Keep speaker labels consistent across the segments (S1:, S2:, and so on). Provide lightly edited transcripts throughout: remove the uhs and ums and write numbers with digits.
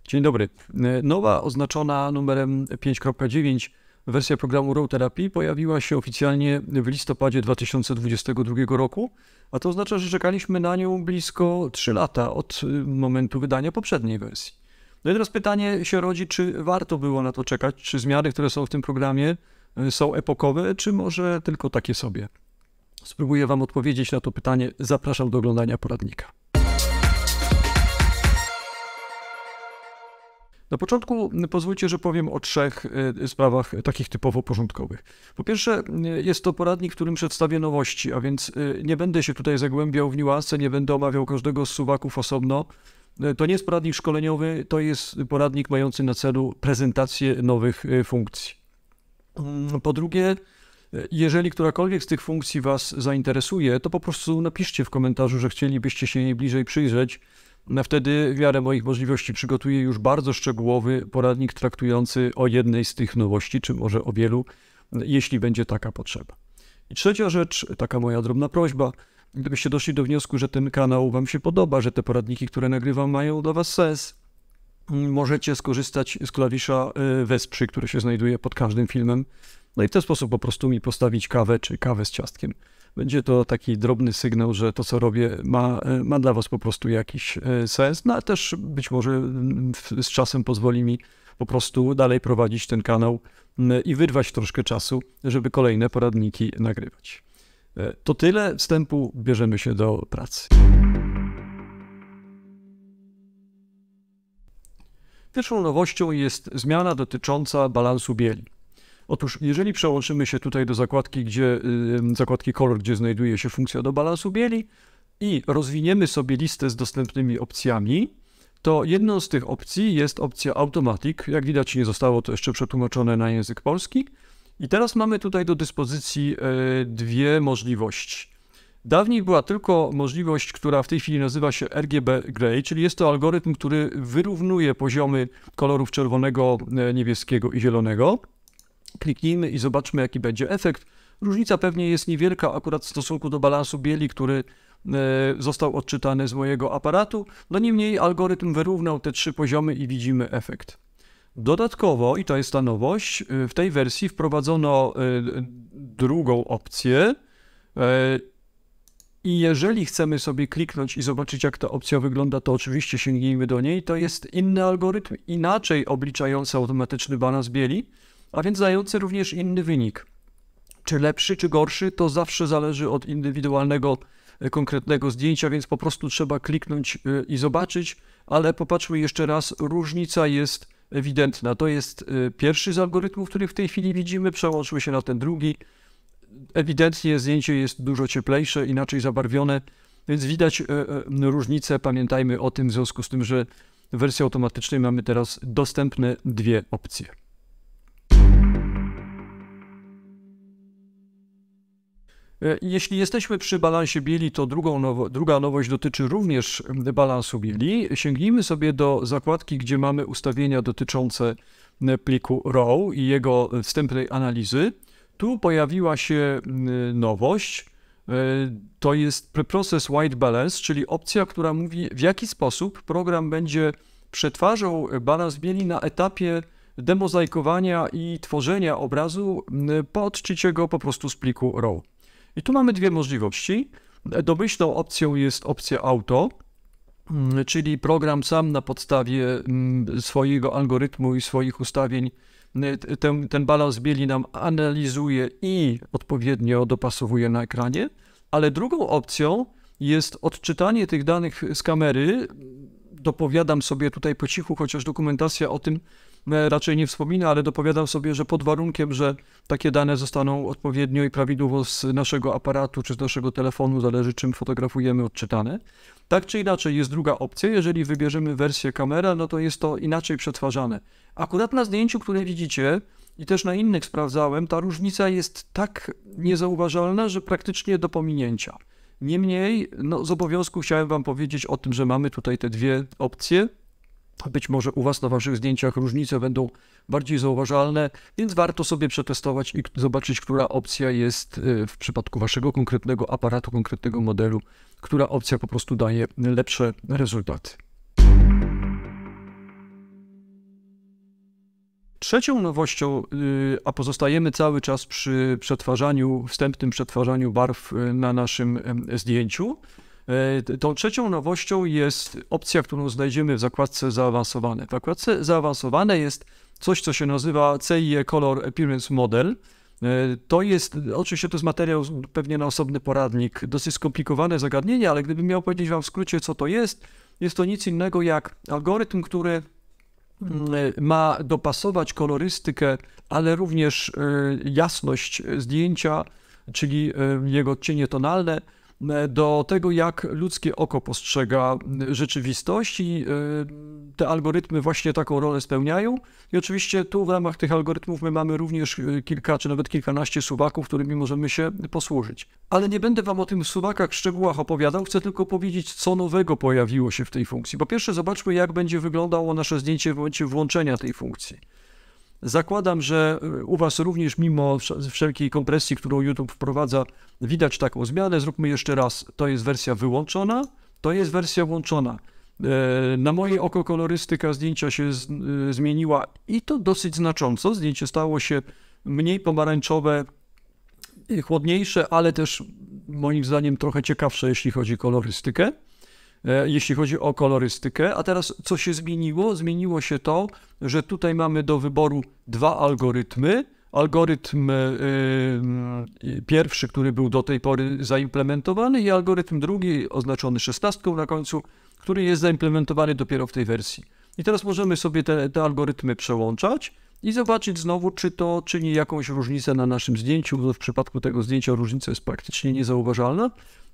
S1: Dzień dobry. Nowa, oznaczona numerem 5.9 wersja programu Raw Therapy pojawiła się oficjalnie w listopadzie 2022 roku, a to oznacza, że czekaliśmy na nią blisko 3 lata od momentu wydania poprzedniej wersji. No i teraz pytanie się rodzi, czy warto było na to czekać, czy zmiany, które są w tym programie, są epokowe, czy może tylko takie sobie. Spróbuję Wam odpowiedzieć na to pytanie. Zapraszam do oglądania poradnika. Na początku pozwólcie, że powiem o 3 sprawach takich typowo porządkowych. Po pierwsze, jest to poradnik, w którym przedstawię nowości, a więc nie będę się tutaj zagłębiał w niuanse, nie będę omawiał każdego z suwaków osobno. To nie jest poradnik szkoleniowy, to jest poradnik mający na celu prezentację nowych funkcji. Po drugie, jeżeli którakolwiek z tych funkcji Was zainteresuje, to po prostu napiszcie w komentarzu, że chcielibyście się jej bliżej przyjrzeć. Wtedy w miarę moich możliwości przygotuję już bardzo szczegółowy poradnik traktujący o jednej z tych nowości, czy może o wielu, jeśli będzie taka potrzeba. I trzecia rzecz, taka moja drobna prośba, gdybyście doszli do wniosku, że ten kanał Wam się podoba, że te poradniki, które nagrywam, mają dla Was sens, możecie skorzystać z klawisza wesprzyj, który się znajduje pod każdym filmem. No i w ten sposób po prostu mi postawić kawę czy kawę z ciastkiem. Będzie to taki drobny sygnał, że to, co robię, ma dla Was po prostu jakiś sens, no ale też być może z czasem pozwoli mi po prostu dalej prowadzić ten kanał i wyrwać troszkę czasu, żeby kolejne poradniki nagrywać. To tyle wstępu, bierzemy się do pracy. Pierwszą nowością jest zmiana dotycząca balansu bieli. Otóż, jeżeli przełączymy się tutaj do zakładki Color, gdzie znajduje się funkcja do balansu bieli i rozwiniemy sobie listę z dostępnymi opcjami, to jedną z tych opcji jest opcja Automatic. Jak widać, nie zostało to jeszcze przetłumaczone na język polski. I teraz mamy tutaj do dyspozycji dwie możliwości. Dawniej była tylko możliwość, która w tej chwili nazywa się RGB Gray, czyli jest to algorytm, który wyrównuje poziomy kolorów czerwonego, niebieskiego i zielonego. Kliknijmy i zobaczmy, jaki będzie efekt. Różnica pewnie jest niewielka akurat w stosunku do balansu bieli, który został odczytany z mojego aparatu. No niemniej algorytm wyrównał te 3 poziomy i widzimy efekt. Dodatkowo, i to jest ta nowość, w tej wersji wprowadzono drugą opcję. I jeżeli chcemy sobie kliknąć i zobaczyć, jak ta opcja wygląda, to oczywiście sięgnijmy do niej. To jest inny algorytm, inaczej obliczający automatyczny balans bieli, a więc dający również inny wynik. Czy lepszy, czy gorszy, to zawsze zależy od indywidualnego, konkretnego zdjęcia, więc po prostu trzeba kliknąć i zobaczyć, ale popatrzmy jeszcze raz, różnica jest ewidentna. To jest pierwszy z algorytmów, który w tej chwili widzimy, przełączmy się na ten drugi. Ewidentnie zdjęcie jest dużo cieplejsze, inaczej zabarwione, więc widać różnicę. Pamiętajmy o tym w związku z tym, że w wersji automatycznej mamy teraz dostępne 2 opcje. Jeśli jesteśmy przy balansie bieli, to druga nowość dotyczy również balansu bieli. Sięgnijmy sobie do zakładki, gdzie mamy ustawienia dotyczące pliku RAW i jego wstępnej analizy. Tu pojawiła się nowość, to jest Preprocess White Balance, czyli opcja, która mówi, w jaki sposób program będzie przetwarzał balans bieli na etapie demozajkowania i tworzenia obrazu po odczycie go po prostu z pliku RAW. I tu mamy 2 możliwości. Domyślną opcją jest opcja Auto, czyli program sam na podstawie swojego algorytmu i swoich ustawień ten balans bieli nam analizuje i odpowiednio dopasowuje na ekranie, ale drugą opcją jest odczytanie tych danych z kamery. Dopowiadam sobie tutaj po cichu, chociaż dokumentacja o tym raczej nie wspomina, ale dopowiadam sobie, że pod warunkiem, że takie dane zostaną odpowiednio i prawidłowo z naszego aparatu czy z naszego telefonu, zależy czym fotografujemy, odczytane. Tak czy inaczej jest druga opcja, jeżeli wybierzemy wersję kamera, no to jest to inaczej przetwarzane. Akurat na zdjęciu, które widzicie i też na innych sprawdzałem, ta różnica jest tak niezauważalna, że praktycznie do pominięcia. Niemniej, no, z obowiązku chciałem Wam powiedzieć o tym, że mamy tutaj te 2 opcje. Być może u Was na Waszych zdjęciach różnice będą bardziej zauważalne, więc warto sobie przetestować i zobaczyć, która opcja jest w przypadku Waszego konkretnego aparatu, konkretnego modelu, która opcja po prostu daje lepsze rezultaty. Trzecią nowością, a pozostajemy cały czas przy wstępnym przetwarzaniu barw na naszym zdjęciu, tą trzecią nowością jest opcja, którą znajdziemy w zakładce zaawansowane. W zakładce zaawansowane jest coś, co się nazywa CIE Color Appearance Model. Oczywiście to jest materiał pewnie na osobny poradnik, dosyć skomplikowane zagadnienie, ale gdybym miał powiedzieć wam w skrócie, co to jest to nic innego jak algorytm, który ma dopasować kolorystykę, ale również jasność zdjęcia, czyli jego odcienie tonalne, do tego, jak ludzkie oko postrzega rzeczywistość i te algorytmy właśnie taką rolę spełniają. I oczywiście tu w ramach tych algorytmów my mamy również kilka czy nawet kilkanaście suwaków, którymi możemy się posłużyć. Ale nie będę wam o tym suwakach w szczegółach opowiadał, chcę tylko powiedzieć, co nowego pojawiło się w tej funkcji. Po pierwsze zobaczmy, jak będzie wyglądało nasze zdjęcie w momencie włączenia tej funkcji. Zakładam, że u was również mimo wszelkiej kompresji, którą YouTube wprowadza, widać taką zmianę. Zróbmy jeszcze raz. To jest wersja wyłączona, to jest wersja włączona. Na moje oko kolorystyka zdjęcia się zmieniła i to dosyć znacząco. Zdjęcie stało się mniej pomarańczowe, chłodniejsze, ale też moim zdaniem trochę ciekawsze, jeśli chodzi o kolorystykę. A teraz co się zmieniło? Zmieniło się to, że tutaj mamy do wyboru dwa algorytmy. Algorytm pierwszy, który był do tej pory zaimplementowany, i algorytm drugi, oznaczony 16 na końcu, który jest zaimplementowany dopiero w tej wersji. I teraz możemy sobie te algorytmy przełączać i zobaczyć znowu, czy to czyni jakąś różnicę na naszym zdjęciu. W przypadku tego zdjęcia różnica jest praktycznie niezauważalna,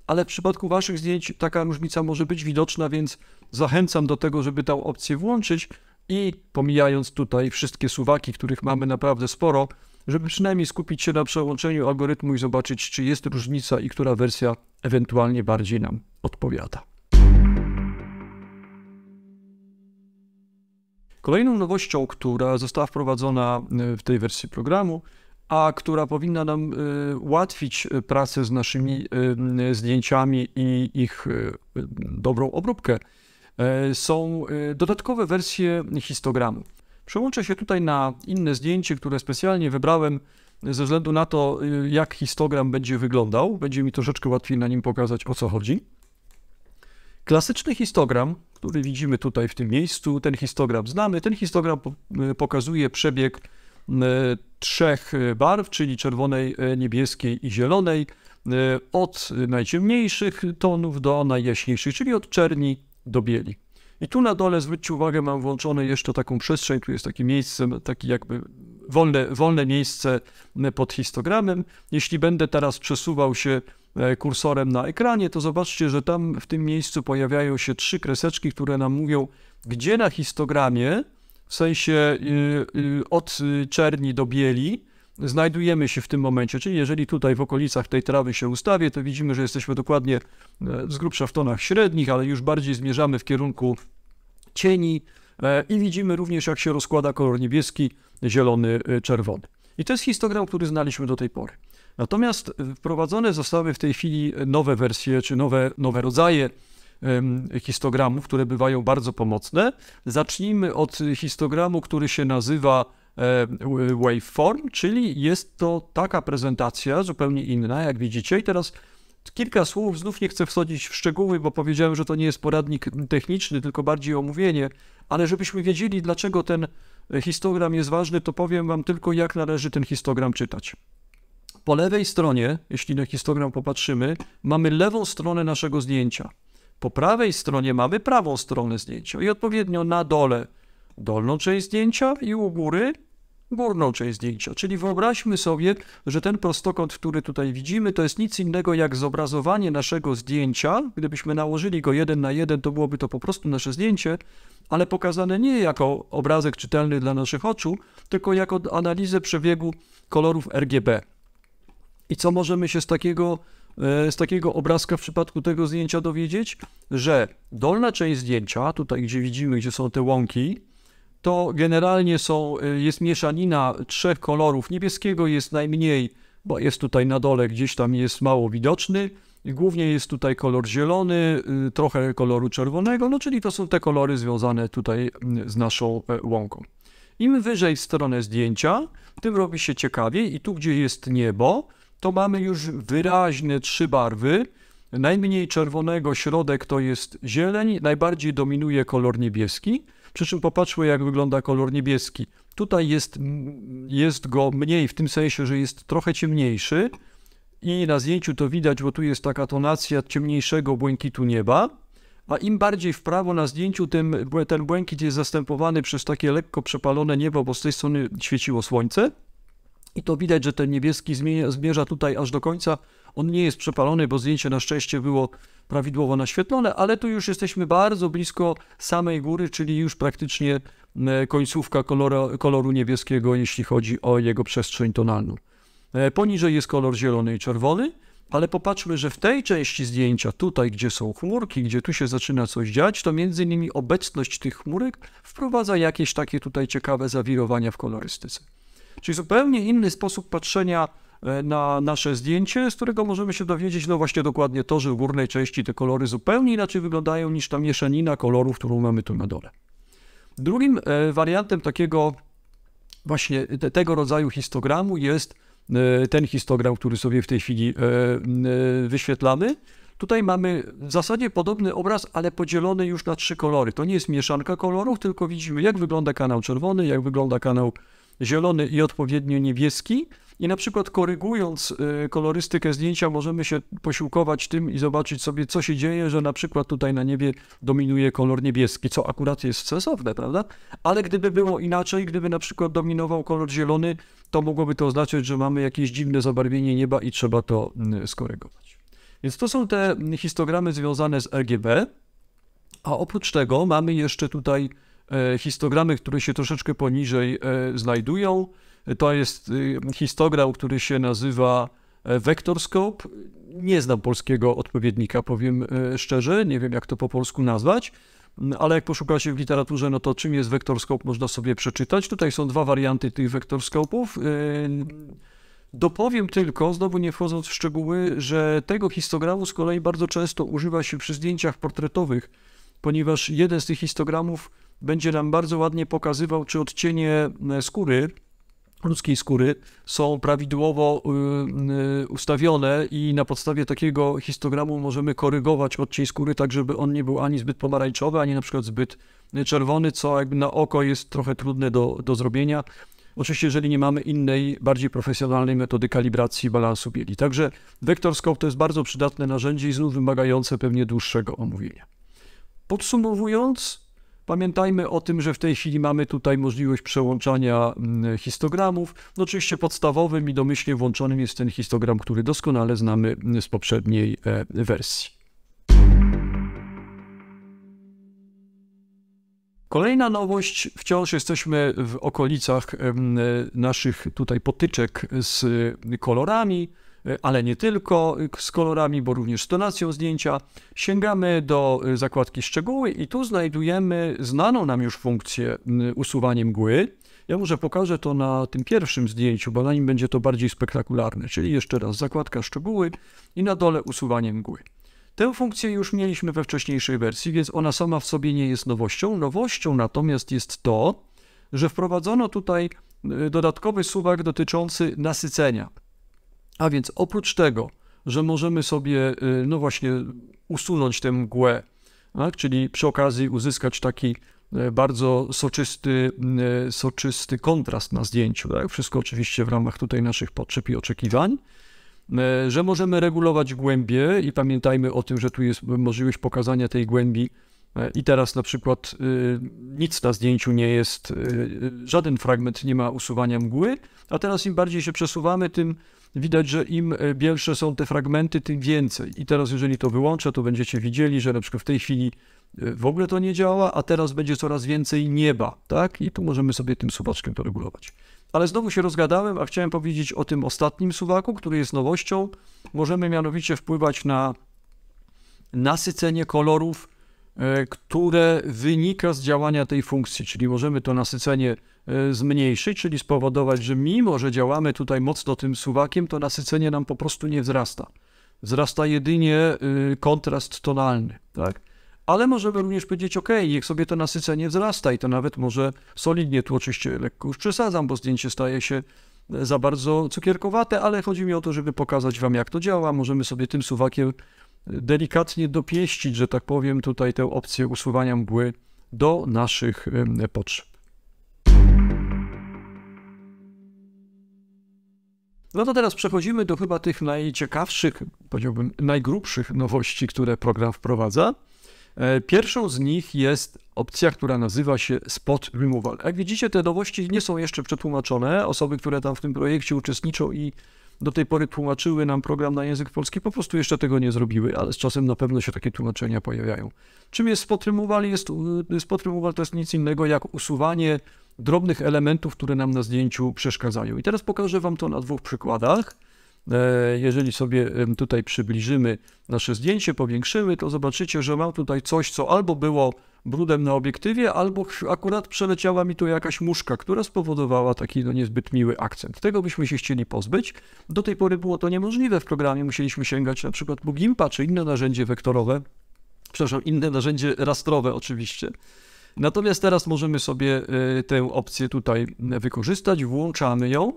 S1: ale w przypadku waszych zdjęć taka różnica może być widoczna, więc zachęcam do tego, żeby tę opcję włączyć i pomijając tutaj wszystkie suwaki, których mamy naprawdę sporo, żeby przynajmniej skupić się na przełączeniu algorytmu i zobaczyć, czy jest różnica i która wersja ewentualnie bardziej nam odpowiada. Kolejną nowością, która została wprowadzona w tej wersji programu, a która powinna nam ułatwić pracę z naszymi zdjęciami i ich dobrą obróbkę, są dodatkowe wersje histogramu. Przełączę się tutaj na inne zdjęcie, które specjalnie wybrałem ze względu na to, jak histogram będzie wyglądał. Będzie mi troszeczkę łatwiej na nim pokazać, o co chodzi. Klasyczny histogram, który widzimy tutaj w tym miejscu, ten histogram znamy. Ten histogram pokazuje przebieg trzech barw, czyli czerwonej, niebieskiej i zielonej, od najciemniejszych tonów do najjaśniejszych, czyli od czerni do bieli. I tu na dole, zwróćcie uwagę, mam włączone jeszcze taką przestrzeń, tu jest takie miejsce, takie jakby wolne miejsce pod histogramem. Jeśli będę teraz przesuwał się kursorem na ekranie, to zobaczcie, że tam w tym miejscu pojawiają się trzy kreseczki, które nam mówią, gdzie na histogramie, w sensie od czerni do bieli, znajdujemy się w tym momencie. Czyli jeżeli tutaj w okolicach tej trawy się ustawię, to widzimy, że jesteśmy dokładnie z grubsza w tonach średnich, ale już bardziej zmierzamy w kierunku cieni i widzimy również, jak się rozkłada kolor niebieski, zielony, czerwony. I to jest histogram, który znaliśmy do tej pory. Natomiast wprowadzone zostały w tej chwili nowe wersje, czy nowe rodzaje histogramów, które bywają bardzo pomocne. Zacznijmy od histogramu, który się nazywa waveform, czyli jest to taka prezentacja zupełnie inna, jak widzicie. I teraz kilka słów, znów nie chcę wchodzić w szczegóły, bo powiedziałem, że to nie jest poradnik techniczny, tylko bardziej omówienie, ale żebyśmy wiedzieli, dlaczego ten histogram jest ważny, to powiem wam tylko, jak należy ten histogram czytać. Po lewej stronie, jeśli na histogram popatrzymy, mamy lewą stronę naszego zdjęcia. Po prawej stronie mamy prawą stronę zdjęcia i odpowiednio na dole dolną część zdjęcia i u góry górną część zdjęcia. Czyli wyobraźmy sobie, że ten prostokąt, który tutaj widzimy, to jest nic innego jak zobrazowanie naszego zdjęcia. Gdybyśmy nałożyli go 1 na 1, to byłoby to po prostu nasze zdjęcie, ale pokazane nie jako obrazek czytelny dla naszych oczu, tylko jako analizę przebiegu kolorów RGB. I co możemy się z takiego obrazka w przypadku tego zdjęcia dowiedzieć? Że dolna część zdjęcia, tutaj gdzie widzimy, gdzie są te łąki, to generalnie jest mieszanina trzech kolorów. Niebieskiego jest najmniej, bo jest tutaj na dole, gdzieś tam jest mało widoczny. Głównie jest tutaj kolor zielony, trochę koloru czerwonego, no czyli to są te kolory związane tutaj z naszą łąką. Im wyżej w stronę zdjęcia, tym robi się ciekawiej i tu, gdzie jest niebo, to mamy już wyraźne 3 barwy. Najmniej czerwonego, środek to jest zieleń, najbardziej dominuje kolor niebieski. Przy czym popatrzmy, jak wygląda kolor niebieski. Tutaj jest go mniej, w tym sensie, że jest trochę ciemniejszy i na zdjęciu to widać, bo tu jest taka tonacja ciemniejszego błękitu nieba, a im bardziej w prawo na zdjęciu, ten błękit jest zastępowany przez takie lekko przepalone niebo, bo z tej strony świeciło słońce i to widać, że ten niebieski zmierza tutaj aż do końca. On nie jest przepalony, bo zdjęcie na szczęście było prawidłowo naświetlone, ale tu już jesteśmy bardzo blisko samej góry, czyli już praktycznie końcówka koloru niebieskiego, jeśli chodzi o jego przestrzeń tonalną. Poniżej jest kolor zielony i czerwony, ale popatrzmy, że w tej części zdjęcia, tutaj gdzie są chmurki, gdzie tu się zaczyna coś dziać, to między innymi obecność tych chmurek wprowadza jakieś takie tutaj ciekawe zawirowania w kolorystyce. Czyli zupełnie inny sposób patrzenia na nasze zdjęcie, z którego możemy się dowiedzieć, no właśnie dokładnie to, że w górnej części te kolory zupełnie inaczej wyglądają niż ta mieszanina kolorów, którą mamy tu na dole. Drugim wariantem takiego właśnie tego rodzaju histogramu jest ten histogram, który sobie w tej chwili wyświetlamy. Tutaj mamy w zasadzie podobny obraz, ale podzielony już na 3 kolory. To nie jest mieszanka kolorów, tylko widzimy, jak wygląda kanał czerwony, jak wygląda kanał zielony i odpowiednio niebieski. I na przykład korygując kolorystykę zdjęcia możemy się posiłkować tym i zobaczyć sobie, co się dzieje, że na przykład tutaj na niebie dominuje kolor niebieski, co akurat jest sensowne, prawda? Ale gdyby było inaczej, gdyby na przykład dominował kolor zielony, to mogłoby to oznaczać, że mamy jakieś dziwne zabarwienie nieba i trzeba to skorygować. Więc to są te histogramy związane z RGB, a oprócz tego mamy jeszcze tutaj histogramy, które się troszeczkę poniżej znajdują. To jest histogram, który się nazywa Vectorscope. Nie znam polskiego odpowiednika, powiem szczerze, nie wiem jak to po polsku nazwać, ale jak poszuka się w literaturze, no to czym jest Vectorscope można sobie przeczytać. Tutaj są 2 warianty tych Vectorscope'ów. Dopowiem tylko, znowu nie wchodząc w szczegóły, że tego histogramu z kolei bardzo często używa się przy zdjęciach portretowych, ponieważ jeden z tych histogramów będzie nam bardzo ładnie pokazywał, czy odcienie skóry, ludzkiej skóry są prawidłowo ustawione i na podstawie takiego histogramu możemy korygować odcień skóry tak, żeby on nie był ani zbyt pomarańczowy, ani na przykład zbyt czerwony, co jakby na oko jest trochę trudne do zrobienia. Oczywiście, jeżeli nie mamy innej, bardziej profesjonalnej metody kalibracji balansu bieli. Także Vectorscope to jest bardzo przydatne narzędzie i znów wymagające pewnie dłuższego omówienia. Podsumowując, pamiętajmy o tym, że w tej chwili mamy tutaj możliwość przełączania histogramów. No oczywiście podstawowym i domyślnie włączonym jest ten histogram, który doskonale znamy z poprzedniej wersji. Kolejna nowość, wciąż jesteśmy w okolicach naszych tutaj potyczek z kolorami, ale nie tylko z kolorami, bo również z tonacją zdjęcia. Sięgamy do zakładki szczegóły i tu znajdujemy znaną nam już funkcję usuwanie mgły. Ja może pokażę to na tym pierwszym zdjęciu, bo na nim będzie to bardziej spektakularne, czyli jeszcze raz zakładka szczegóły i na dole usuwanie mgły. Tę funkcję już mieliśmy we wcześniejszej wersji, więc ona sama w sobie nie jest nowością. Nowością natomiast jest to, że wprowadzono tutaj dodatkowy suwak dotyczący nasycenia. A więc oprócz tego, że możemy sobie, no właśnie, usunąć tę mgłę, tak? Czyli przy okazji uzyskać taki bardzo soczysty kontrast na zdjęciu, tak? Wszystko oczywiście w ramach tutaj naszych potrzeb i oczekiwań, że możemy regulować głębię i pamiętajmy o tym, że tu jest możliwość pokazania tej głębi i teraz na przykład nic na zdjęciu nie jest, żaden fragment nie ma usuwania mgły, a teraz im bardziej się przesuwamy, tym widać, że im bielsze są te fragmenty, tym więcej. I teraz jeżeli to wyłączę, to będziecie widzieli, że na przykład w tej chwili w ogóle to nie działa, a teraz będzie coraz więcej nieba, tak? I tu możemy sobie tym suwaczkiem to regulować. Ale znowu się rozgadałem, a chciałem powiedzieć o tym ostatnim suwaku, który jest nowością. Możemy mianowicie wpływać na nasycenie kolorów, które wynika z działania tej funkcji, czyli możemy to nasycenie zmniejszyć, czyli spowodować, że mimo, że działamy tutaj mocno tym suwakiem, to nasycenie nam po prostu nie wzrasta. Wzrasta jedynie kontrast tonalny, tak? ale możemy również powiedzieć, ok, niech sobie to nasycenie wzrasta i to nawet może solidnie, tu oczywiście lekko już przesadzam, bo zdjęcie staje się za bardzo cukierkowate, ale chodzi mi o to, żeby pokazać wam, jak to działa. Możemy sobie tym suwakiem delikatnie dopieścić, że tak powiem, tutaj tę opcję usuwania mgły do naszych potrzeb. No to teraz przechodzimy do chyba tych najciekawszych, powiedziałbym najgrubszych nowości, które program wprowadza. Pierwszą z nich jest opcja, która nazywa się Spot Removal. Jak widzicie, te nowości nie są jeszcze przetłumaczone. Osoby, które tam w tym projekcie uczestniczą i do tej pory tłumaczyły nam program na język polski, po prostu jeszcze tego nie zrobiły, ale z czasem na pewno się takie tłumaczenia pojawiają. Czym jest Spot Removal? Spot Removal to jest nic innego jak usuwanie drobnych elementów, które nam na zdjęciu przeszkadzają. I teraz pokażę wam to na dwóch przykładach. Jeżeli sobie tutaj przybliżymy nasze zdjęcie, powiększymy, to zobaczycie, że mam tutaj coś, co albo było brudem na obiektywie, albo akurat przeleciała mi tu jakaś muszka, która spowodowała taki niezbyt miły akcent. Tego byśmy się chcieli pozbyć. Do tej pory było to niemożliwe w programie, musieliśmy sięgać na przykład po Gimpa, czy inne narzędzie wektorowe, przepraszam, inne narzędzie rastrowe oczywiście. Natomiast teraz możemy sobie tę opcję tutaj wykorzystać, włączamy ją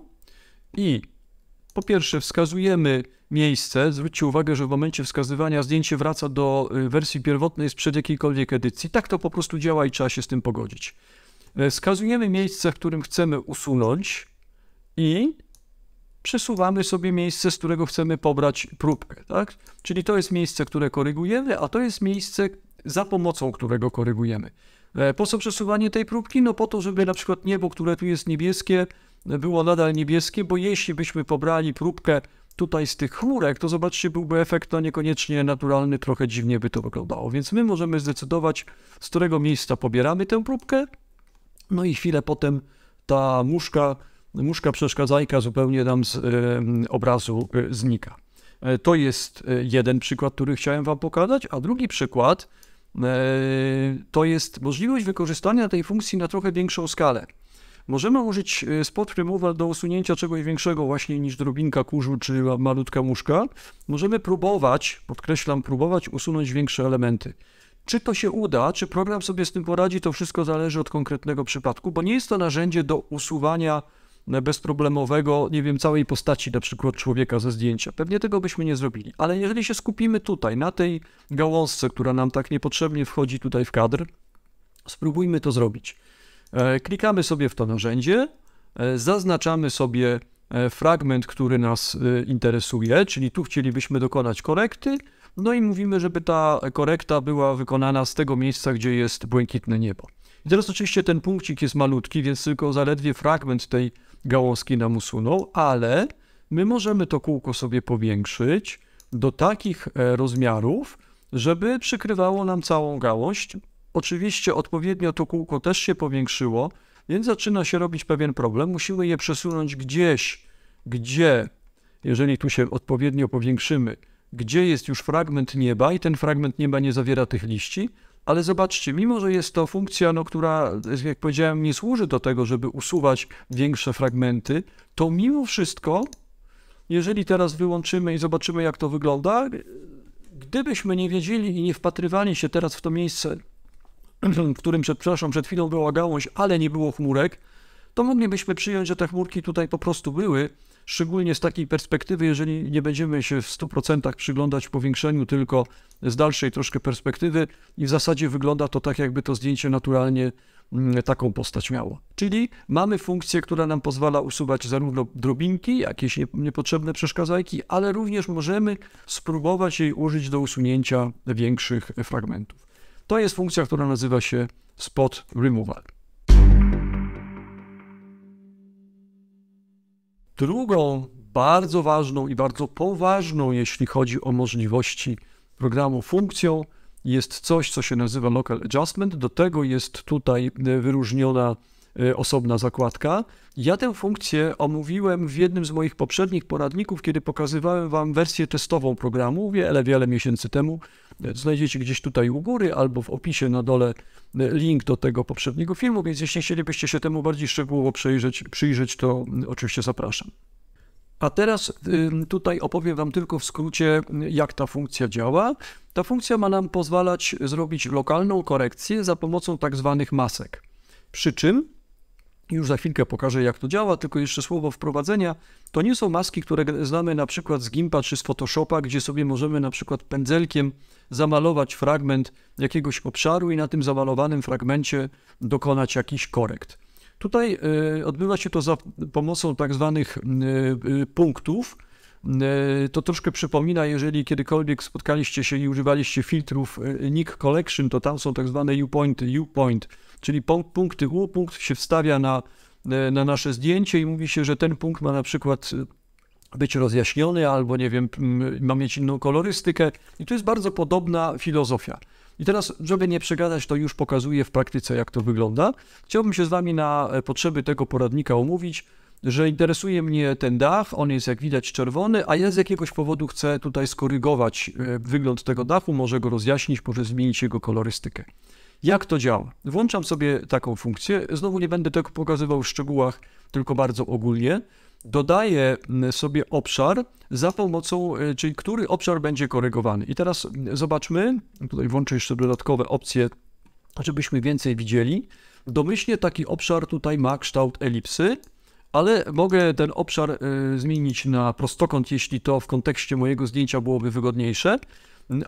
S1: i po pierwsze wskazujemy miejsce. Zwróćcie uwagę, że w momencie wskazywania zdjęcie wraca do wersji pierwotnej sprzed jakiejkolwiek edycji. Tak to po prostu działa i trzeba się z tym pogodzić. Wskazujemy miejsce, w którym chcemy usunąć i przesuwamy sobie miejsce, z którego chcemy pobrać próbkę. Tak? Czyli to jest miejsce, które korygujemy, a to jest miejsce, za pomocą którego korygujemy. Po co przesuwanie tej próbki? No po to, żeby na przykład niebo, które tu jest niebieskie, było nadal niebieskie, bo jeśli byśmy pobrali próbkę tutaj z tych chmurek, to zobaczcie, byłby efekt niekoniecznie naturalny, trochę dziwnie by to wyglądało. Więc my możemy zdecydować, z którego miejsca pobieramy tę próbkę, no i chwilę potem ta muszka przeszkadzajka zupełnie nam z obrazu znika. To jest jeden przykład, który chciałem wam pokazać, a drugi przykład to jest możliwość wykorzystania tej funkcji na trochę większą skalę. Możemy użyć Spot Removal do usunięcia czegoś większego właśnie niż drobinka kurzu czy malutka muszka. Możemy próbować, podkreślam, próbować usunąć większe elementy. Czy to się uda, czy program sobie z tym poradzi, to wszystko zależy od konkretnego przypadku, bo nie jest to narzędzie do usuwania bezproblemowego, nie wiem, całej postaci na przykład człowieka ze zdjęcia. Pewnie tego byśmy nie zrobili, ale jeżeli się skupimy tutaj, na tej gałązce, która nam tak niepotrzebnie wchodzi tutaj w kadr, spróbujmy to zrobić. Klikamy sobie w to narzędzie, zaznaczamy sobie fragment, który nas interesuje, czyli tu chcielibyśmy dokonać korekty, no i mówimy, żeby ta korekta była wykonana z tego miejsca, gdzie jest błękitne niebo. I teraz oczywiście ten punkcik jest malutki, więc tylko zaledwie fragment tej gałązki nam usunął, ale my możemy to kółko sobie powiększyć do takich rozmiarów, żeby przykrywało nam całą gałąź. Oczywiście odpowiednio to kółko też się powiększyło, więc zaczyna się robić pewien problem. Musimy je przesunąć gdzieś, gdzie, jeżeli tu się odpowiednio powiększymy, gdzie jest już fragment nieba i ten fragment nieba nie zawiera tych liści, ale zobaczcie, mimo że jest to funkcja, która, jak powiedziałem, nie służy do tego, żeby usuwać większe fragmenty, to mimo wszystko, jeżeli teraz wyłączymy i zobaczymy, jak to wygląda, gdybyśmy nie wiedzieli i nie wpatrywali się teraz w to miejsce, w którym przed chwilą była gałąź, ale nie było chmurek, to moglibyśmy przyjąć, że te chmurki tutaj po prostu były, szczególnie z takiej perspektywy, jeżeli nie będziemy się w 100% przyglądać powiększeniu, tylko z dalszej troszkę perspektywy i w zasadzie wygląda to tak, jakby to zdjęcie naturalnie taką postać miało. Czyli mamy funkcję, która nam pozwala usuwać zarówno drobinki, jakieś niepotrzebne przeszkadzajki, ale również możemy spróbować jej użyć do usunięcia większych fragmentów. To jest funkcja, która nazywa się Spot Removal. Drugą bardzo ważną i bardzo poważną, jeśli chodzi o możliwości programu, funkcją jest coś, co się nazywa Local Adjustment. Do tego jest tutaj wyróżniona osobna zakładka. Ja tę funkcję omówiłem w jednym z moich poprzednich poradników, kiedy pokazywałem wam wersję testową programu wiele miesięcy temu. Znajdziecie gdzieś tutaj u góry albo w opisie na dole link do tego poprzedniego filmu, więc jeśli chcielibyście się temu bardziej szczegółowo przyjrzeć, to oczywiście zapraszam. A teraz tutaj opowiem Wam tylko w skrócie, jak ta funkcja działa. Ta funkcja ma nam pozwalać zrobić lokalną korekcję za pomocą tak zwanych masek. Przy czym, już za chwilkę pokażę, jak to działa, tylko jeszcze słowo wprowadzenia, to nie są maski, które znamy na przykład z Gimpa czy z Photoshopa, gdzie sobie możemy na przykład pędzelkiem zamalować fragment jakiegoś obszaru i na tym zamalowanym fragmencie dokonać jakichś korekt. Tutaj odbywa się to za pomocą tak zwanych punktów. To troszkę przypomina, jeżeli kiedykolwiek spotkaliście się i używaliście filtrów Nik Collection, to tam są tak zwane U-point, czyli punkty U, punkt się wstawia na nasze zdjęcie i mówi się, że ten punkt ma na przykład być rozjaśniony albo nie wiem, ma mieć inną kolorystykę i to jest bardzo podobna filozofia. I teraz, żeby nie przegadać, to już pokazuję w praktyce, jak to wygląda. Chciałbym się z Wami na potrzeby tego poradnika omówić, że interesuje mnie ten dach, on jest jak widać czerwony, a ja z jakiegoś powodu chcę tutaj skorygować wygląd tego dachu, może go rozjaśnić, może zmienić jego kolorystykę. Jak to działa? Włączam sobie taką funkcję, znowu nie będę tego pokazywał w szczegółach, tylko bardzo ogólnie. Dodaję sobie obszar za pomocą, czyli który obszar będzie korygowany. I teraz zobaczmy, tutaj włączę jeszcze dodatkowe opcje, żebyśmy więcej widzieli. Domyślnie taki obszar tutaj ma kształt elipsy, ale mogę ten obszar zmienić na prostokąt, jeśli to w kontekście mojego zdjęcia byłoby wygodniejsze,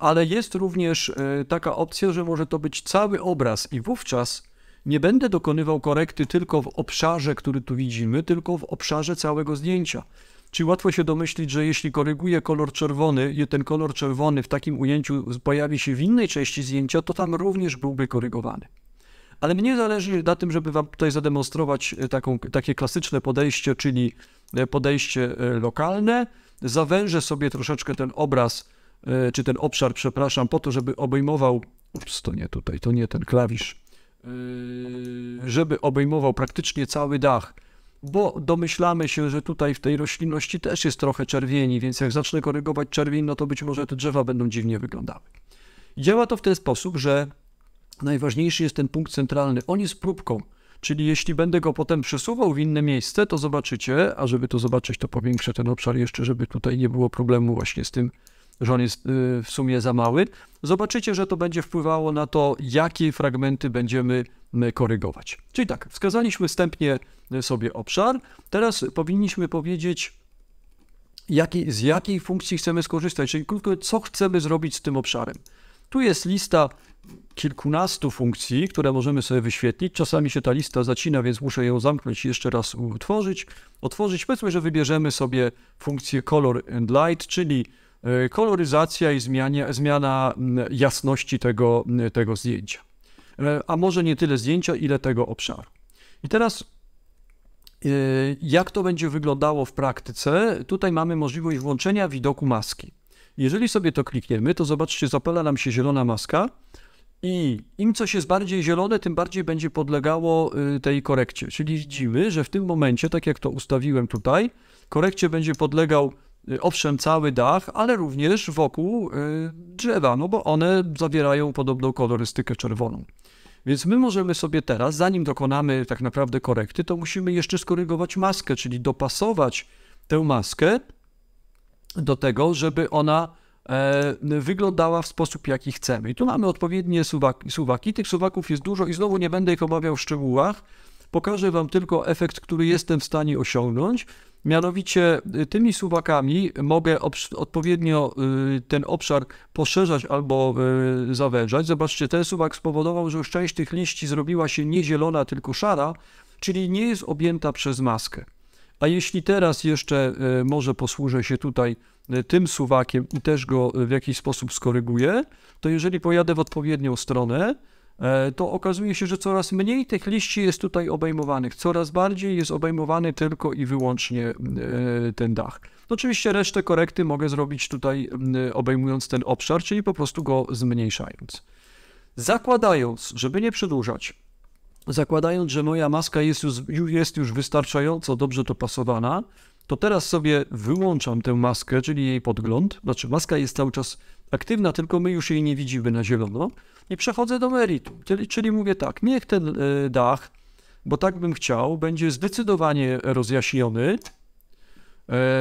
S1: ale jest również taka opcja, że może to być cały obraz i wówczas nie będę dokonywał korekty tylko w obszarze, który tu widzimy, tylko w obszarze całego zdjęcia. Czyli łatwo się domyślić, że jeśli koryguję kolor czerwony i ten kolor czerwony w takim ujęciu pojawi się w innej części zdjęcia, to tam również byłby korygowany. Ale mnie zależy na tym, żeby Wam tutaj zademonstrować takie klasyczne podejście, czyli podejście lokalne. Zawężę sobie troszeczkę ten obraz, czy ten obszar, przepraszam, po to, żeby obejmował, to nie tutaj, to nie ten klawisz, żeby obejmował praktycznie cały dach, bo domyślamy się, że tutaj w tej roślinności też jest trochę czerwieni, więc jak zacznę korygować czerwień, no to być może te drzewa będą dziwnie wyglądały. Działa to w ten sposób, że najważniejszy jest ten punkt centralny, on jest próbką, czyli jeśli będę go potem przesuwał w inne miejsce, to zobaczycie, a żeby to zobaczyć, to powiększę ten obszar jeszcze, żeby tutaj nie było problemu właśnie z tym, że on jest w sumie za mały. Zobaczycie, że to będzie wpływało na to, jakie fragmenty będziemy korygować. Czyli tak, wskazaliśmy wstępnie sobie obszar, teraz powinniśmy powiedzieć, z jakiej funkcji chcemy skorzystać, czyli krótko, co chcemy zrobić z tym obszarem. Tu jest lista kilkunastu funkcji, które możemy sobie wyświetlić. Czasami się ta lista zacina, więc muszę ją zamknąć i jeszcze raz otworzyć. Powiedzmy, że wybierzemy sobie funkcję Color and Light, czyli koloryzacja i zmiana jasności tego zdjęcia. A może nie tyle zdjęcia, ile tego obszaru. I teraz jak to będzie wyglądało w praktyce? Tutaj mamy możliwość włączenia widoku maski. Jeżeli sobie to klikniemy, to zobaczcie, zapala nam się zielona maska i im coś jest bardziej zielone, tym bardziej będzie podlegało tej korekcie. Czyli widzimy, że w tym momencie, tak jak to ustawiłem tutaj, korekcie będzie podlegał owszem cały dach, ale również wokół drzewa, no bo one zawierają podobną kolorystykę czerwoną. Więc my możemy sobie teraz, zanim dokonamy tak naprawdę korekty, to musimy jeszcze skorygować maskę, czyli dopasować tę maskę do tego, żeby ona wyglądała w sposób, jaki chcemy. I tu mamy odpowiednie suwaki. Tych suwaków jest dużo i znowu nie będę ich omawiał w szczegółach. Pokażę Wam tylko efekt, który jestem w stanie osiągnąć. Mianowicie tymi suwakami mogę odpowiednio ten obszar poszerzać albo zawężać. Zobaczcie, ten suwak spowodował, że już część tych liści zrobiła się nie zielona, tylko szara, czyli nie jest objęta przez maskę. A jeśli teraz jeszcze może posłużę się tutaj tym suwakiem i też go w jakiś sposób skoryguję, to jeżeli pojadę w odpowiednią stronę, to okazuje się, że coraz mniej tych liści jest tutaj obejmowanych, coraz bardziej jest obejmowany tylko i wyłącznie ten dach. Oczywiście resztę korekty mogę zrobić tutaj obejmując ten obszar, czyli po prostu go zmniejszając. Zakładając, żeby nie przedłużać, zakładając, że moja maska jest już wystarczająco dobrze dopasowana, to teraz sobie wyłączam tę maskę, czyli jej podgląd. Znaczy maska jest cały czas aktywna, tylko my już jej nie widzimy na zielono. I przechodzę do meritum, czyli mówię tak, niech ten dach, bo tak bym chciał, będzie zdecydowanie rozjaśniony,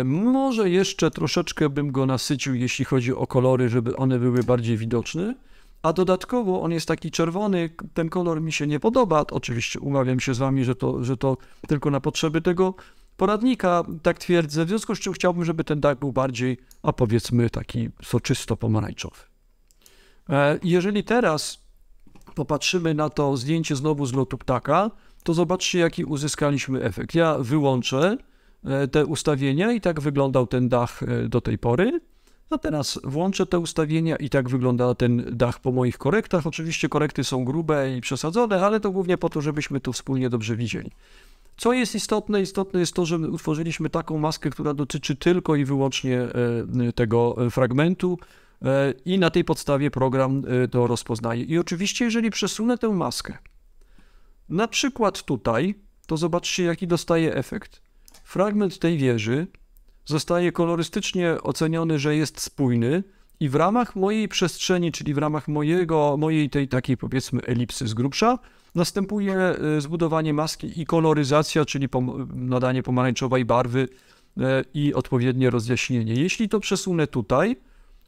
S1: Może jeszcze troszeczkę bym go nasycił, jeśli chodzi o kolory, żeby one były bardziej widoczne, a dodatkowo on jest taki czerwony, ten kolor mi się nie podoba, oczywiście umawiam się z wami, że to tylko na potrzeby tego poradnika, tak twierdzę, w związku z czym chciałbym, żeby ten dach był bardziej, a powiedzmy taki soczysto-pomarańczowy. Jeżeli teraz popatrzymy na to zdjęcie znowu z lotu ptaka, to zobaczcie, jaki uzyskaliśmy efekt. Ja wyłączę te ustawienia i tak wyglądał ten dach do tej pory. A teraz włączę te ustawienia i tak wygląda ten dach po moich korektach. Oczywiście korekty są grube i przesadzone, ale to głównie po to, żebyśmy to wspólnie dobrze widzieli. Co jest istotne? Istotne jest to, że my utworzyliśmy taką maskę, która dotyczy tylko i wyłącznie tego fragmentu i na tej podstawie program to rozpoznaje. I oczywiście, jeżeli przesunę tę maskę, na przykład tutaj, to zobaczcie, jaki dostaje efekt. Fragment tej wieży zostaje kolorystycznie oceniony, że jest spójny i w ramach mojej przestrzeni, czyli w ramach mojej tej takiej powiedzmy elipsy z grubsza, następuje zbudowanie maski i koloryzacja, czyli nadanie pomarańczowej barwy i odpowiednie rozjaśnienie. Jeśli to przesunę tutaj,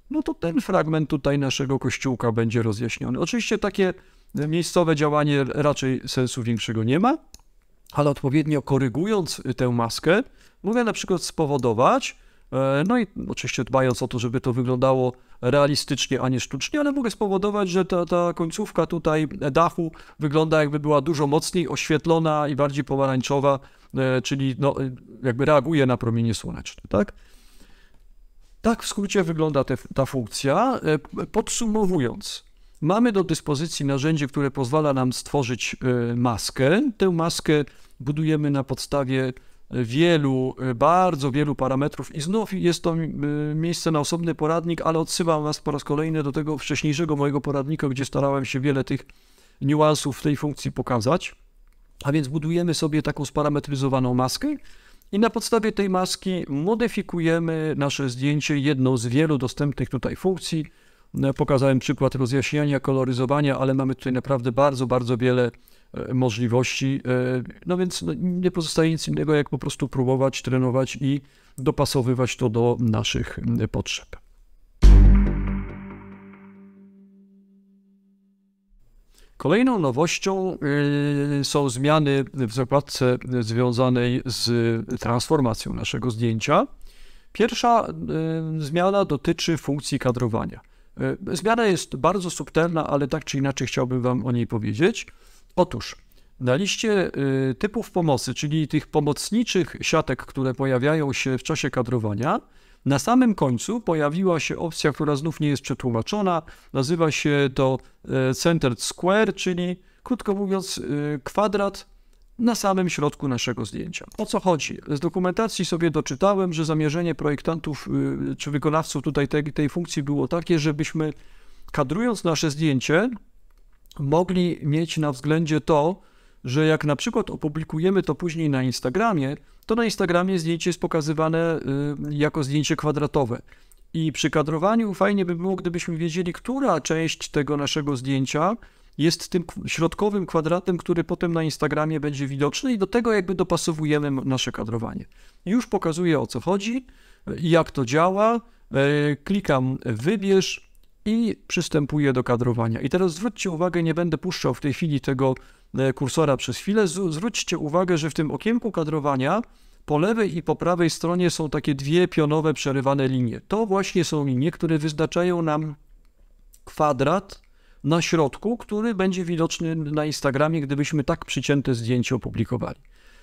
S1: no to ten fragment tutaj naszego kościółka będzie rozjaśniony. Oczywiście takie miejscowe działanie raczej sensu większego nie ma, ale odpowiednio korygując tę maskę, mogę na przykład spowodować, no i oczywiście dbając o to, żeby to wyglądało realistycznie, a nie sztucznie, ale mogę spowodować, że ta końcówka tutaj dachu wygląda, jakby była dużo mocniej oświetlona i bardziej pomarańczowa, czyli no, jakby reaguje na promienie słoneczne, tak? Tak w skrócie wygląda ta funkcja. Podsumowując, mamy do dyspozycji narzędzie, które pozwala nam stworzyć maskę. Tę maskę budujemy na podstawie bardzo wielu parametrów i znów jest to miejsce na osobny poradnik, ale odsyłam was po raz kolejny do tego wcześniejszego mojego poradnika, gdzie starałem się wiele tych niuansów w tej funkcji pokazać. A więc budujemy sobie taką sparametryzowaną maskę i na podstawie tej maski modyfikujemy nasze zdjęcie, jedną z wielu dostępnych tutaj funkcji. Pokazałem przykład rozjaśniania, koloryzowania, ale mamy tutaj naprawdę bardzo wiele możliwości, no więc nie pozostaje nic innego, jak po prostu próbować, trenować i dopasowywać to do naszych potrzeb. Kolejną nowością są zmiany w zakładce związanej z transformacją naszego zdjęcia. Pierwsza zmiana dotyczy funkcji kadrowania. Zmiana jest bardzo subtelna, ale tak czy inaczej chciałbym wam o niej powiedzieć. Otóż na liście typów pomocy, czyli tych pomocniczych siatek, które pojawiają się w czasie kadrowania, na samym końcu pojawiła się opcja, która znów nie jest przetłumaczona. Nazywa się to Centered Square, czyli krótko mówiąc kwadrat na samym środku naszego zdjęcia. O co chodzi? Z dokumentacji sobie doczytałem, że zamierzenie projektantów czy wykonawców tutaj tej funkcji było takie, żebyśmy kadrując nasze zdjęcie mogli mieć na względzie to, że jak na przykład opublikujemy to później na Instagramie, to na Instagramie zdjęcie jest pokazywane jako zdjęcie kwadratowe. I przy kadrowaniu fajnie by było, gdybyśmy wiedzieli, która część tego naszego zdjęcia jest tym środkowym kwadratem, który potem na Instagramie będzie widoczny i do tego jakby dopasowujemy nasze kadrowanie. Już pokazuję, o co chodzi, jak to działa, klikam wybierz i przystępuję do kadrowania. I teraz zwróćcie uwagę, nie będę puszczał w tej chwili tego kursora przez chwilę, zwróćcie uwagę, że w tym okienku kadrowania po lewej i po prawej stronie są takie dwie pionowe przerywane linie. To właśnie są linie, które wyznaczają nam kwadrat na środku, który będzie widoczny na Instagramie, gdybyśmy tak przycięte zdjęcie opublikowali.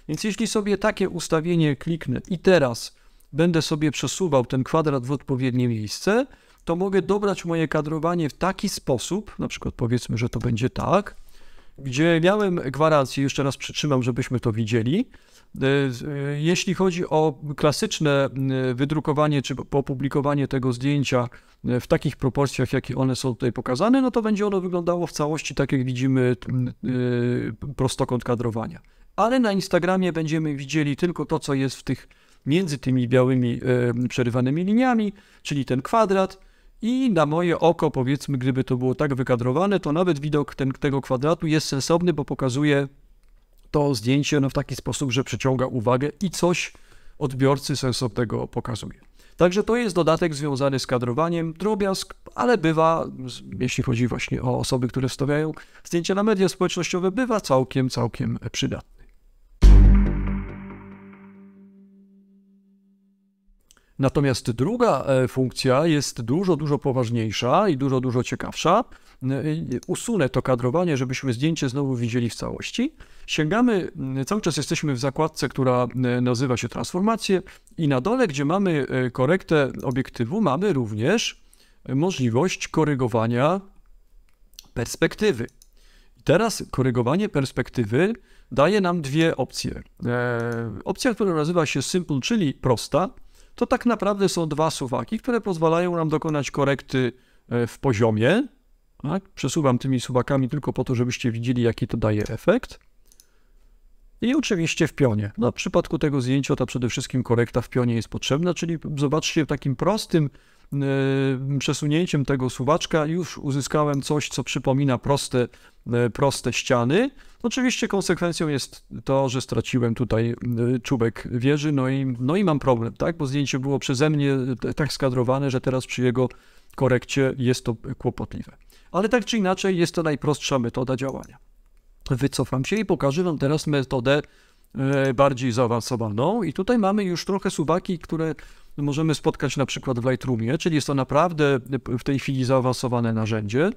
S1: Więc jeśli sobie takie ustawienie kliknę i teraz będę sobie przesuwał ten kwadrat w odpowiednie miejsce, to mogę dobrać moje kadrowanie w taki sposób, na przykład powiedzmy, że to będzie tak, gdzie miałem gwarancję, jeszcze raz przytrzymam, żebyśmy to widzieli. Jeśli chodzi o klasyczne wydrukowanie czy opublikowanie tego zdjęcia w takich proporcjach, jakie one są tutaj pokazane, no to będzie ono wyglądało w całości tak, jak widzimy prostokąt kadrowania. Ale na Instagramie będziemy widzieli tylko to, co jest między tymi białymi przerywanymi liniami, czyli ten kwadrat. I na moje oko, powiedzmy, gdyby to było tak wykadrowane, to nawet widok tego kwadratu jest sensowny, bo pokazuje to zdjęcie w taki sposób, że przyciąga uwagę i coś odbiorcy sensownego pokazuje. Także to jest dodatek związany z kadrowaniem, drobiazg, ale bywa, jeśli chodzi właśnie o osoby, które wstawiają zdjęcia na media społecznościowe, bywa całkiem przydatny. Natomiast druga funkcja jest dużo poważniejsza i dużo ciekawsza. Usunę to kadrowanie, żebyśmy zdjęcie znowu widzieli w całości. Sięgamy, cały czas jesteśmy w zakładce, która nazywa się transformacje i na dole, gdzie mamy korektę obiektywu, mamy również możliwość korygowania perspektywy. I teraz korygowanie perspektywy daje nam dwie opcje. Opcja, która nazywa się simple, czyli prosta, to tak naprawdę są dwa suwaki, które pozwalają nam dokonać korekty w poziomie. Tak? Przesuwam tymi suwakami tylko po to, żebyście widzieli, jaki to daje efekt. I oczywiście w pionie. No, w przypadku tego zdjęcia to przede wszystkim korekta w pionie jest potrzebna, czyli zobaczcie, takim prostym przesunięciem tego suwaczka już uzyskałem coś, co przypomina proste ściany. Oczywiście konsekwencją jest to, że straciłem tutaj czubek wieży, no i mam problem, tak? Bo zdjęcie było przeze mnie tak skadrowane, że teraz przy jego korekcie jest to kłopotliwe. Ale tak czy inaczej jest to najprostsza metoda działania. Wycofam się i pokażę wam teraz metodę bardziej zaawansowaną i tutaj mamy już trochę suwaki, które możemy spotkać na przykład w Lightroomie, czyli jest to naprawdę w tej chwili zaawansowane narzędzie.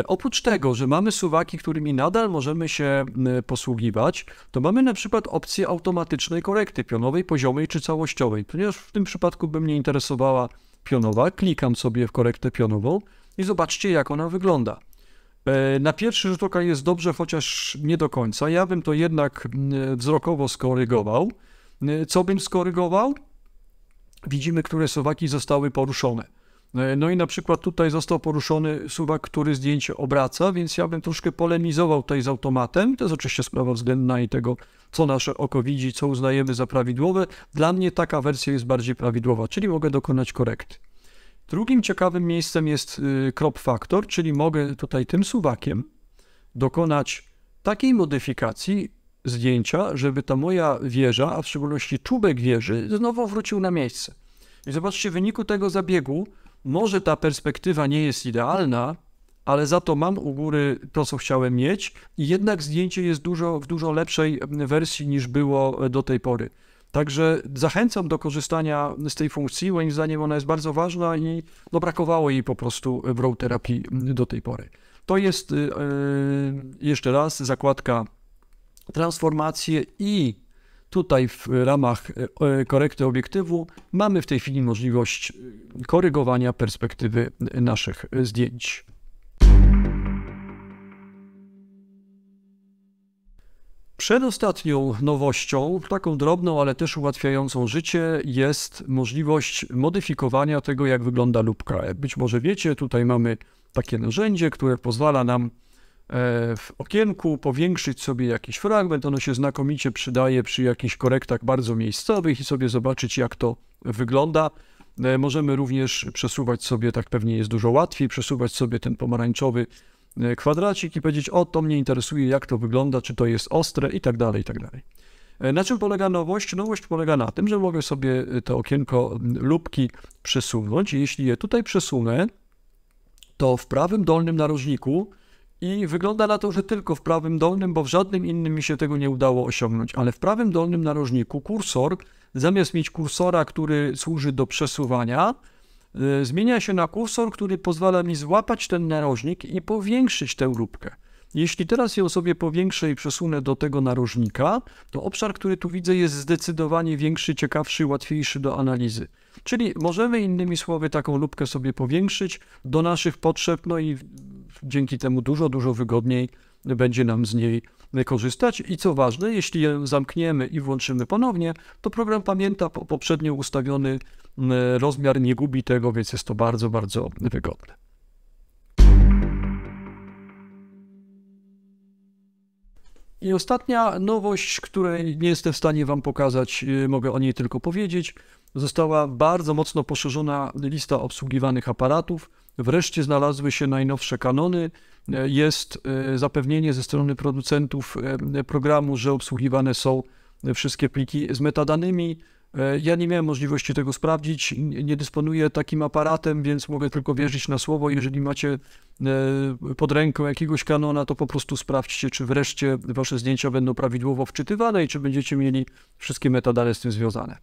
S1: Oprócz tego, że mamy suwaki, którymi nadal możemy się posługiwać, to mamy na przykład opcję automatycznej korekty pionowej, poziomej czy całościowej. Ponieważ w tym przypadku by mnie interesowała pionowa, klikam sobie w korektę pionową i zobaczcie, jak ona wygląda. Na pierwszy rzut oka jest dobrze, chociaż nie do końca. Ja bym to jednak wzrokowo skorygował. Co bym skorygował? Widzimy, które suwaki zostały poruszone. No i na przykład tutaj został poruszony suwak, który zdjęcie obraca, więc ja bym troszkę polemizował tutaj z automatem. To jest oczywiście sprawa względna i tego, co nasze oko widzi, co uznajemy za prawidłowe. Dla mnie taka wersja jest bardziej prawidłowa, czyli mogę dokonać korekty. Drugim ciekawym miejscem jest crop factor, czyli mogę tutaj tym suwakiem dokonać takiej modyfikacji zdjęcia, żeby ta moja wieża, a w szczególności czubek wieży, znowu wrócił na miejsce. I zobaczcie, w wyniku tego zabiegu może ta perspektywa nie jest idealna, ale za to mam u góry to, co chciałem mieć i jednak zdjęcie jest w dużo lepszej wersji niż było do tej pory. Także zachęcam do korzystania z tej funkcji, moim zdaniem ona jest bardzo ważna i no, brakowało jej po prostu w RAW terapii do tej pory. To jest jeszcze raz zakładka transformacje i tutaj w ramach korekty obiektywu mamy w tej chwili możliwość korygowania perspektywy naszych zdjęć. Przedostatnią nowością, taką drobną, ale też ułatwiającą życie, jest możliwość modyfikowania tego, jak wygląda lupka. Jak być może wiecie, tutaj mamy takie narzędzie, które pozwala nam w okienku powiększyć sobie jakiś fragment. Ono się znakomicie przydaje przy jakichś korektach bardzo miejscowych i sobie zobaczyć, jak to wygląda. Możemy również przesuwać sobie, tak pewnie jest dużo łatwiej, przesuwać sobie ten pomarańczowy kwadracik i powiedzieć, o, to mnie interesuje, jak to wygląda, czy to jest ostre i tak dalej, i tak dalej. Na czym polega nowość? Nowość polega na tym, że mogę sobie to okienko lupki przesunąć i jeśli je tutaj przesunę, to w prawym dolnym narożniku i wygląda na to, że tylko w prawym dolnym, bo w żadnym innym mi się tego nie udało osiągnąć, ale w prawym dolnym narożniku kursor, zamiast mieć kursora, który służy do przesuwania, zmienia się na kursor, który pozwala mi złapać ten narożnik i powiększyć tę lupkę. Jeśli teraz ją sobie powiększę i przesunę do tego narożnika, to obszar, który tu widzę, jest zdecydowanie większy, ciekawszy, łatwiejszy do analizy. Czyli możemy innymi słowy taką lupkę sobie powiększyć do naszych potrzeb, no i dzięki temu dużo wygodniej będzie nam z niej korzystać. I co ważne, jeśli ją zamkniemy i włączymy ponownie, to program pamięta poprzednio ustawiony rozmiar, nie gubi tego, więc jest to bardzo wygodne. I ostatnia nowość, której nie jestem w stanie wam pokazać, mogę o niej tylko powiedzieć, została bardzo mocno poszerzona lista obsługiwanych aparatów. Wreszcie znalazły się najnowsze kanony. Jest zapewnienie ze strony producentów programu, że obsługiwane są wszystkie pliki z metadanymi. Ja nie miałem możliwości tego sprawdzić, nie dysponuję takim aparatem, więc mogę tylko wierzyć na słowo. Jeżeli macie pod ręką jakiegoś Canona, to po prostu sprawdźcie, czy wreszcie wasze zdjęcia będą prawidłowo wczytywane i czy będziecie mieli wszystkie metadane z tym związane.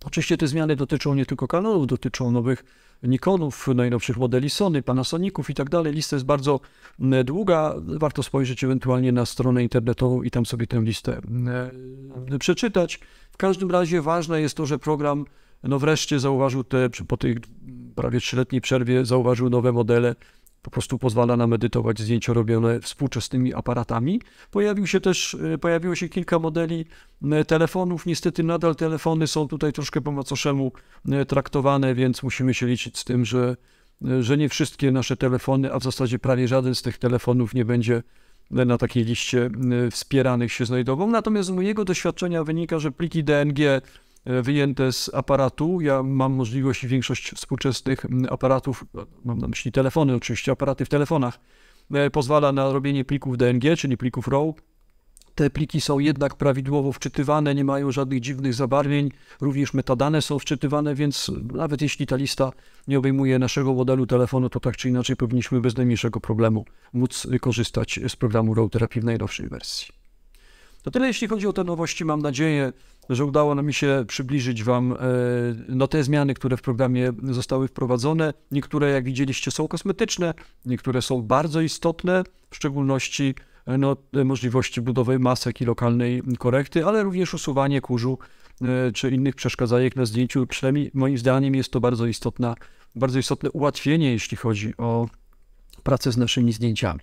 S1: Oczywiście te zmiany dotyczą nie tylko Canonów, dotyczą nowych Nikonów, najnowszych modeli Sony, Panasoniców i tak dalej. Lista jest bardzo długa. Warto spojrzeć ewentualnie na stronę internetową i tam sobie tę listę przeczytać. W każdym razie ważne jest to, że program wreszcie zauważył po tej prawie 3-letniej przerwie zauważył nowe modele. Po prostu pozwala nam edytować zdjęcia robione współczesnymi aparatami. Pojawiło się kilka modeli telefonów. Niestety nadal telefony są tutaj troszkę po macoszemu traktowane, więc musimy się liczyć z tym, że nie wszystkie nasze telefony, a w zasadzie prawie żaden z tych telefonów nie będzie na takiej liście wspieranych się znajdował. Natomiast z mojego doświadczenia wynika, że pliki DNG wyjęte z aparatu, ja mam możliwość i większość współczesnych aparatów, mam na myśli telefony oczywiście, aparaty w telefonach, pozwala na robienie plików DNG, czyli plików RAW. Te pliki są jednak prawidłowo wczytywane, nie mają żadnych dziwnych zabarwień, również metadane są wczytywane, więc nawet jeśli ta lista nie obejmuje naszego modelu telefonu, to tak czy inaczej powinniśmy bez najmniejszego problemu móc korzystać z programu RAW Therapy w najnowszej wersji. To tyle, jeśli chodzi o te nowości. Mam nadzieję, że udało nam się przybliżyć Wam te zmiany, które w programie zostały wprowadzone. Niektóre, jak widzieliście, są kosmetyczne, niektóre są bardzo istotne, w szczególności możliwości budowy masek i lokalnej korekty, ale również usuwanie kurzu czy innych przeszkadzajek na zdjęciu. Przynajmniej moim zdaniem jest to bardzo istotne ułatwienie, jeśli chodzi o pracę z naszymi zdjęciami.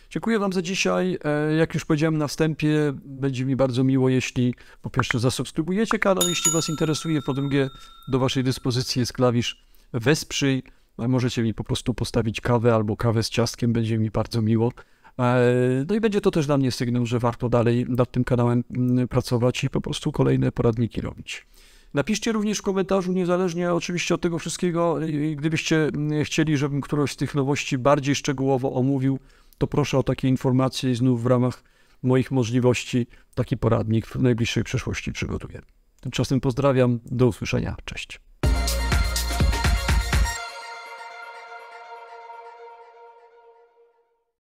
S1: Dziękuję Wam za dzisiaj. Jak już powiedziałem na wstępie, będzie mi bardzo miło, jeśli po pierwsze zasubskrybujecie kanał, jeśli Was interesuje, po drugie do Waszej dyspozycji jest klawisz wesprzyj. Możecie mi po prostu postawić kawę albo kawę z ciastkiem, będzie mi bardzo miło. No i będzie to też dla mnie sygnał, że warto dalej nad tym kanałem pracować i po prostu kolejne poradniki robić. Napiszcie również w komentarzu, niezależnie oczywiście od tego wszystkiego, gdybyście chcieli, żebym którąś z tych nowości bardziej szczegółowo omówił, to proszę o takie informacje i znów w ramach moich możliwości taki poradnik w najbliższej przyszłości przygotuję. Tymczasem pozdrawiam, do usłyszenia, cześć.